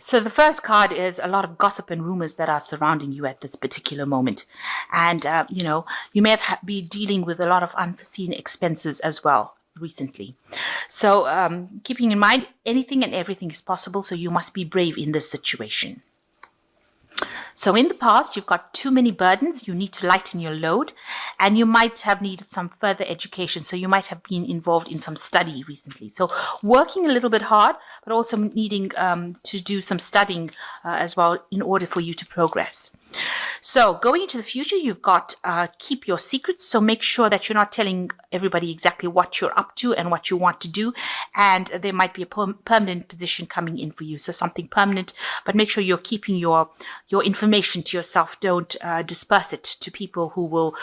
So the first card is a lot of gossip and rumors that are surrounding you at this particular moment. And, you may have be dealing with a lot of unforeseen expenses as well recently. So keeping in mind, anything and everything is possible. So you must be brave in this situation. So in the past, you've got too many burdens. You need to lighten your load, and you might have needed some further education. So you might have been involved in some study recently. So working a little bit hard, but also needing to do some studying as well in order for you to progress. So going into the future, you've got keep your secrets. So make sure that you're not telling everybody exactly what you're up to and what you want to do. And there might be a permanent position coming in for you. So something permanent, but make sure you're keeping your information to yourself. Don't disperse it to people who will,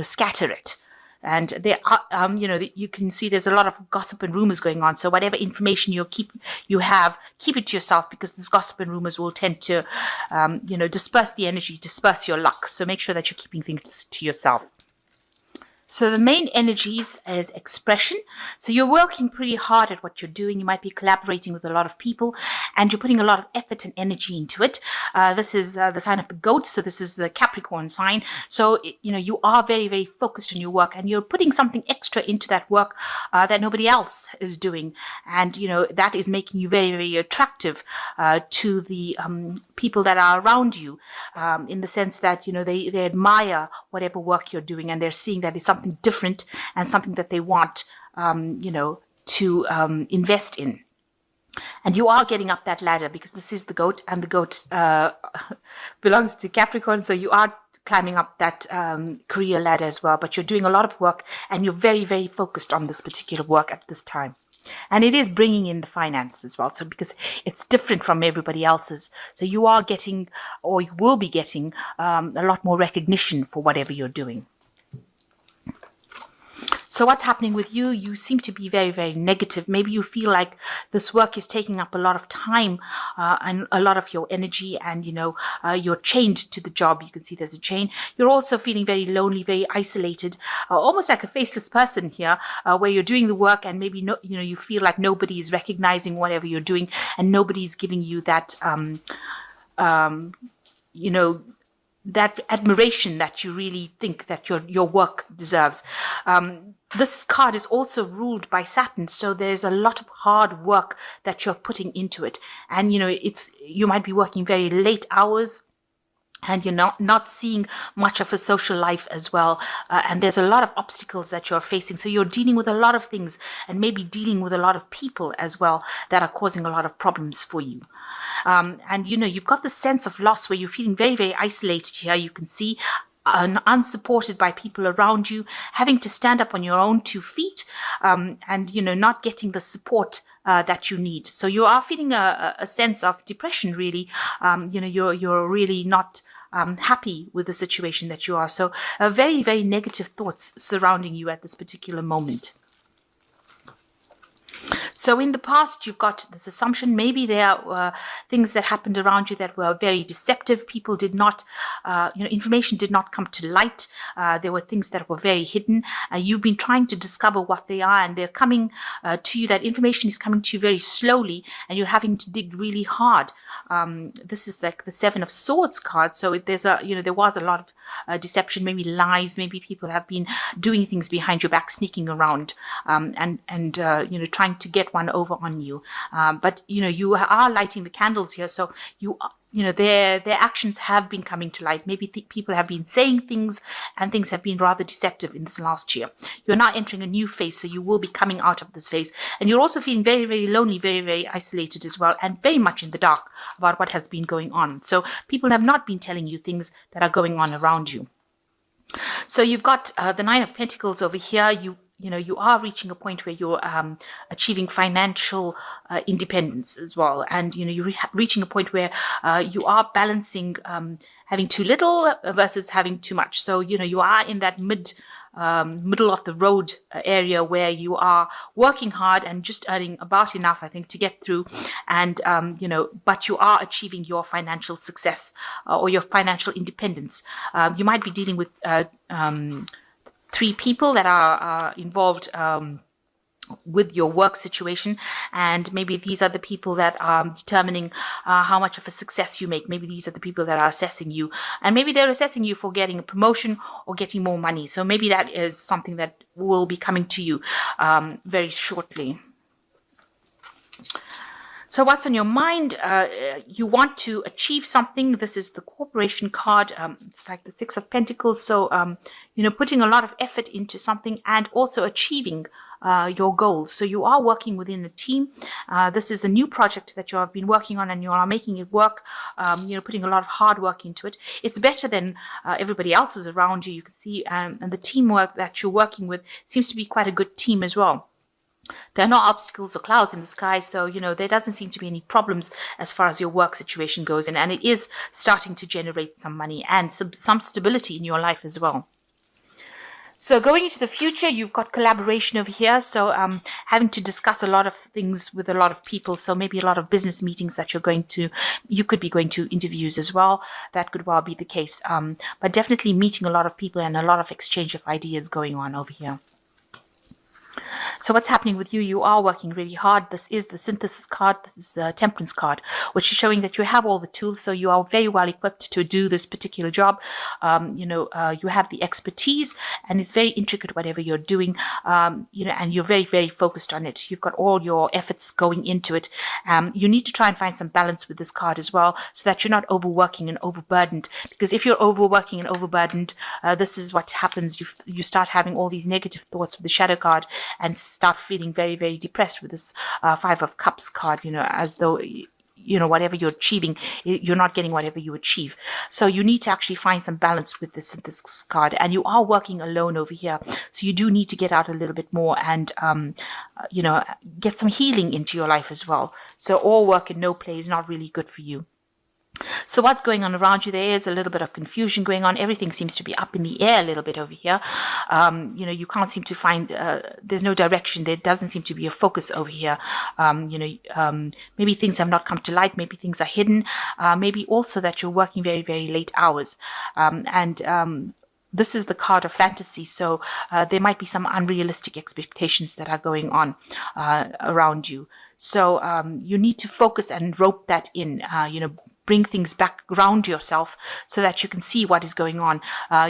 scatter it. And there are, you can see there's a lot of gossip and rumors going on. So whatever information keep it to yourself, because this gossip and rumors will tend to, disperse the energy, disperse your luck. So make sure that you're keeping things to yourself. So the main energies is expression. So you're working pretty hard at what you're doing. You might be collaborating with a lot of people, and you're putting a lot of effort and energy into it. This is the sign of the goat. So this is the Capricorn sign. So, you are very, very focused on your work, and you're putting something extra into that work that nobody else is doing. And, that is making you very, very attractive to the people that are around you, in the sense that, they admire whatever work you're doing, and they're seeing that it's something different and something that they want, to invest in. And you are getting up that ladder, because this is the goat, and the goat belongs to Capricorn. So you are climbing up that career ladder as well. But you're doing a lot of work, and you're very, very focused on this particular work at this time. And it is bringing in the finance as well. So because it's different from everybody else's. So you are getting, or you will be getting, a lot more recognition for whatever you're doing. So what's happening with you? You seem to be very, very negative. Maybe you feel like this work is taking up a lot of time and a lot of your energy, and, you're chained to the job. You can see there's a chain. You're also feeling very lonely, very isolated, almost like a faceless person here, where you're doing the work, and maybe, you feel like nobody is recognizing whatever you're doing, and nobody's giving you that, that admiration that you really think that your work deserves. This card is also ruled by Saturn, so there's a lot of hard work that you're putting into it. And, you might be working very late hours, and you're not seeing much of a social life as well. And there's a lot of obstacles that you're facing. So you're dealing with a lot of things, and maybe dealing with a lot of people as well that are causing a lot of problems for you. And, you've got this sense of loss where you're feeling very, very isolated here. You can see unsupported by people around you, having to stand up on your own 2 feet, and, not getting the support that you need. So you are feeling a sense of depression, really. You're really not happy with the situation that you are. So very, very negative thoughts surrounding you at this particular moment. So in the past, you've got this assumption, maybe there were things that happened around you that were very deceptive. People did not, information did not come to light. There were things that were very hidden. You've been trying to discover what they are, and they're coming to you. That information is coming to you very slowly, and you're having to dig really hard. This is like the 7 of Swords card. So there was a lot of deception, maybe lies, maybe people have been doing things behind your back, sneaking around, and trying to get one over on you. But, you are lighting the candles here. So their actions have been coming to light. Maybe people have been saying things, and things have been rather deceptive in this last year. You're now entering a new phase, so you will be coming out of this phase. And you're also feeling very, very lonely, very, very isolated as well, and very much in the dark about what has been going on. So people have not been telling you things that are going on around you. So you've got the 9 of Pentacles over here. You are reaching a point where you're achieving financial independence as well. And, you're reaching a point where you are balancing having too little versus having too much. So, you are in that middle of the road area where you are working hard and just earning about enough, I think, to get through. And, but you are achieving your financial success or your financial independence. You might be dealing with 3 people that are involved with your work situation, and maybe these are the people that are determining how much of a success you make. Maybe these are the people that are assessing you, and maybe they're assessing you for getting a promotion or getting more money. So maybe that is something that will be coming to you very shortly. So what's on your mind? You want to achieve something. This is the Corporation card. It's like the Six of Pentacles. So, putting a lot of effort into something and also achieving your goals. So you are working within a team. This is a new project that you have been working on, and you are making it work, putting a lot of hard work into it. It's better than everybody else's around you. You can see, and the teamwork that you're working with seems to be quite a good team as well. There are no obstacles or clouds in the sky, so, there doesn't seem to be any problems as far as your work situation goes, and it is starting to generate some money and some stability in your life as well. So going into the future, you've got collaboration over here. So having to discuss a lot of things with a lot of people. So maybe a lot of business meetings that you could be going to interviews as well. That could well be the case. But definitely meeting a lot of people and a lot of exchange of ideas going on over here. So what's happening with you? You are working really hard. This is the Synthesis card. This is the Temperance card, which is showing that you have all the tools. So you are very well equipped to do this particular job. You have the expertise, and it's very intricate, whatever you're doing, and you're very, very focused on it. You've got all your efforts going into it. You need to try and find some balance with this card as well, so that you're not overworking and overburdened. Because if you're overworking and overburdened, this is what happens. You start having all these negative thoughts with the Shadow card, and start feeling very, very depressed with this Five of Cups card, as though, whatever you're achieving, you're not getting whatever you achieve. So you need to actually find some balance with the Synthesis card, and you are working alone over here. So you do need to get out a little bit more and, get some healing into your life as well. So all work and no play is not really good for you. So what's going on around you? There is a little bit of confusion going on. Everything seems to be up in the air a little bit over here. You can't seem to find, there's no direction. There doesn't seem to be a focus over here. Maybe things have not come to light. Maybe things are hidden. Maybe also that you're working very, very late hours. This is the card of fantasy, so there might be some unrealistic expectations that are going on around you. So you need to focus and rope that in, bring things back around yourself so that you can see what is going on.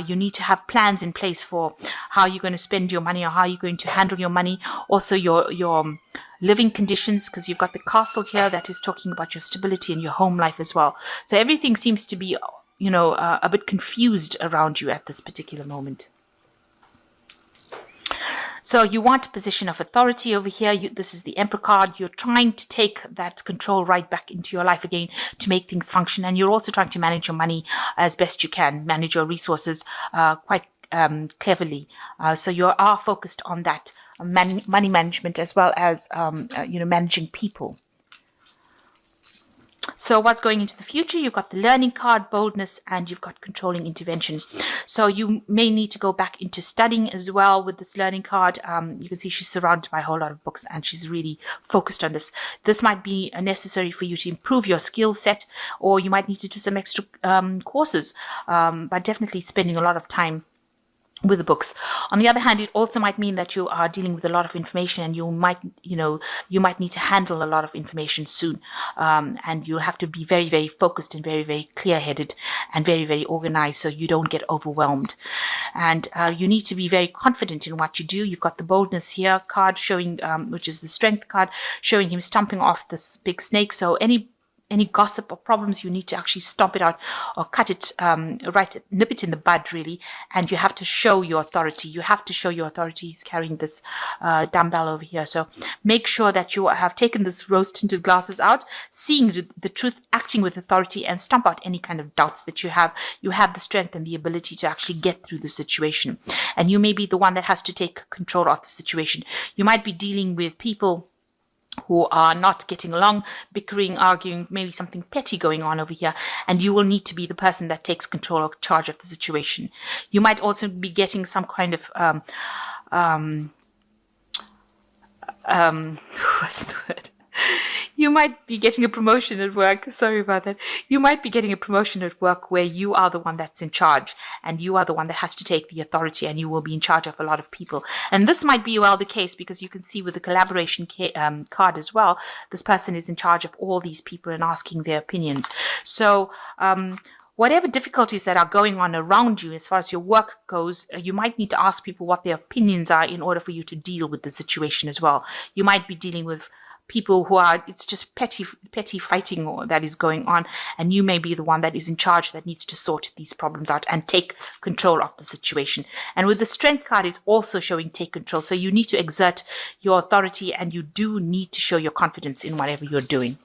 You need to have plans in place for how you're going to spend your money or how you're going to handle your money. Also your living conditions, because you've got the Castle here that is talking about your stability and your home life as well. So everything seems to be, a bit confused around you at this particular moment. So you want a position of authority over here. This is the Emperor card. You're trying to take that control right back into your life again to make things function. And you're also trying to manage your money as best you can, manage your resources quite cleverly. So you are focused on that money management as well as, managing people. So what's going into the future? You've got the Learning card, Boldness, and you've got Controlling Intervention. So you may need to go back into studying as well with this Learning card. You can see she's surrounded by a whole lot of books, and she's really focused on this. This might be necessary for you to improve your skill set, or you might need to do some extra courses, but definitely spending a lot of time with the books. On the other hand, it also might mean that you are dealing with a lot of information, and you might need to handle a lot of information soon. And you'll have to be very, very focused and very, very clear-headed and very, very organized so you don't get overwhelmed. And you need to be very confident in what you do. You've got the Boldness here card showing, which is the Strength card, showing him stomping off this big snake. So any gossip or problems, you need to actually stomp it out or cut it, nip it in the bud, really. And you have to show your authority. You have to show your authority. He's carrying this dumbbell over here. So make sure that you have taken this rose-tinted glasses out, seeing the truth, acting with authority, and stomp out any kind of doubts that you have. You have the strength and the ability to actually get through the situation. And you may be the one that has to take control of the situation. You might be dealing with people who are not getting along, bickering, arguing, maybe something petty going on over here, and you will need to be the person that takes control or charge of the situation. You might also be getting some kind of what's the word? You might be getting a promotion at work. Sorry about that. You might be getting a promotion at work where you are the one that's in charge, and you are the one that has to take the authority, and you will be in charge of a lot of people. And this might be well the case, because you can see with the collaboration card as well, this person is in charge of all these people and asking their opinions. So whatever difficulties that are going on around you as far as your work goes, you might need to ask people what their opinions are in order for you to deal with the situation as well. You might be dealing with people who are, it's just petty fighting that is going on, and you may be the one that is in charge that needs to sort these problems out and take control of the situation. And with the strength card, it's also showing take control. So you need to exert your authority, and you do need to show your confidence in whatever you're doing.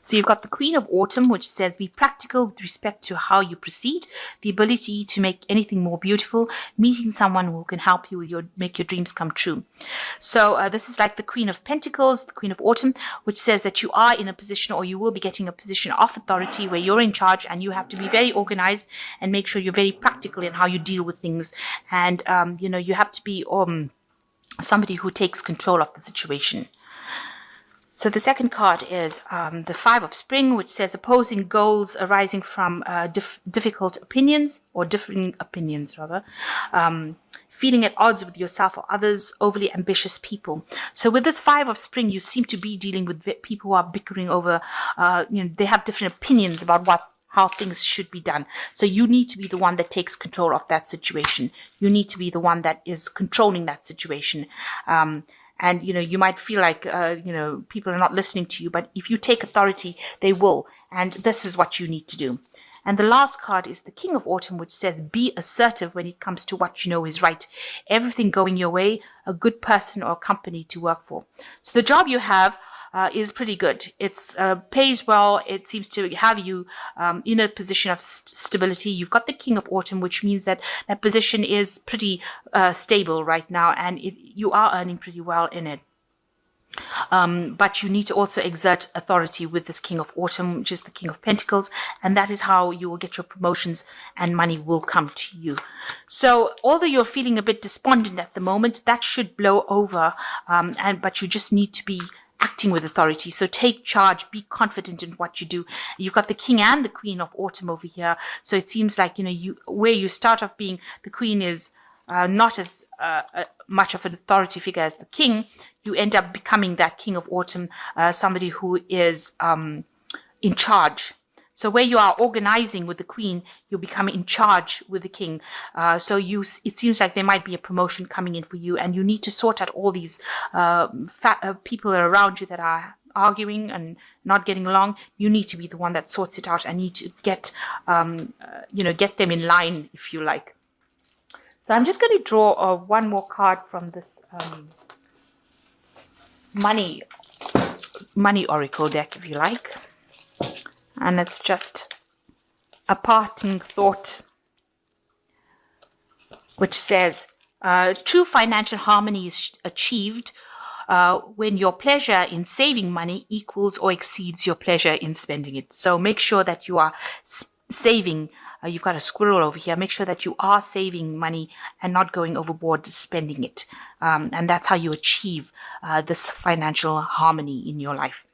So you've got the Queen of Autumn, which says be practical with respect to how you proceed, the ability to make anything more beautiful, meeting someone who can help you with make your dreams come true. So this is like the Queen of Pentacles, the Queen of Autumn, which says that you are in a position, or you will be getting a position of authority where you're in charge, and you have to be very organized and make sure you're very practical in how you deal with things. And, you have to be somebody who takes control of the situation. So the second card is the Five of Spring, which says opposing goals arising from difficult opinions, or differing opinions rather, feeling at odds with yourself or others, overly ambitious people. So with this Five of Spring, you seem to be dealing with people who are bickering over, they have different opinions about how things should be done. So you need to be the one that takes control of that situation. You need to be the one that is controlling that situation. And, you might feel like, people are not listening to you, but if you take authority, they will. And this is what you need to do. And the last card is the King of Autumn, which says be assertive when it comes to what you know is right. Everything going your way, a good person or company to work for. So the job you have is pretty good. It's pays well. It seems to have you in a position of stability. You've got the King of Autumn, which means that that position is pretty stable right now, and you are earning pretty well in it. But you need to also exert authority with this King of Autumn, which is the King of Pentacles, and that is how you will get your promotions and money will come to you. So although you're feeling a bit despondent at the moment, that should blow over, but you just need to be acting with authority. So take charge, be confident in what you do. You've got the King and the Queen of Autumn over here. So it seems like, where you start off being the Queen is not as much of an authority figure as the King, you end up becoming that King of Autumn, somebody who is in charge. So where you are organizing with the Queen, you become in charge with the King. So it seems like there might be a promotion coming in for you, and you need to sort out all these people around you that are arguing and not getting along. You need to be the one that sorts it out and need to get them in line, if you like. So I'm just going to draw one more card from this money oracle deck, if you like. And it's just a parting thought, which says, true financial harmony is achieved when your pleasure in saving money equals or exceeds your pleasure in spending it. So make sure that you are saving. You've got a squirrel over here. Make sure that you are saving money and not going overboard spending it. And that's how you achieve this financial harmony in your life.